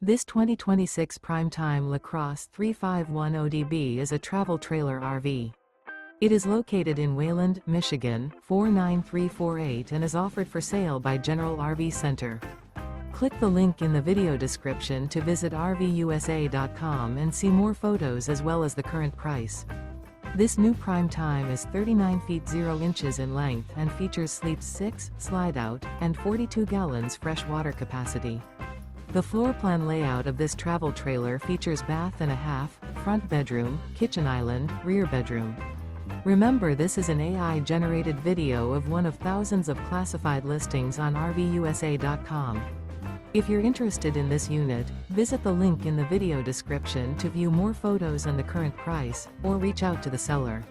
This 2026 Prime Time LaCrosse 351ODB is a travel trailer RV. It is located in Wayland, Michigan, 49348 and is offered for sale by General RV Center. Click the link in the video description to visit RVUSA.com and see more photos as well as the current price. This new Prime Time is 39 feet 0 inches in length and features sleeps 6, slide-out, and 42 gallons fresh water capacity. The floor plan layout of this travel trailer features bath and a half, front bedroom, kitchen island, rear bedroom. Remember, this is an AI-generated video of one of thousands of classified listings on RVUSA.com. If you're interested in this unit, visit the link in the video description to view more photos and the current price, or reach out to the seller.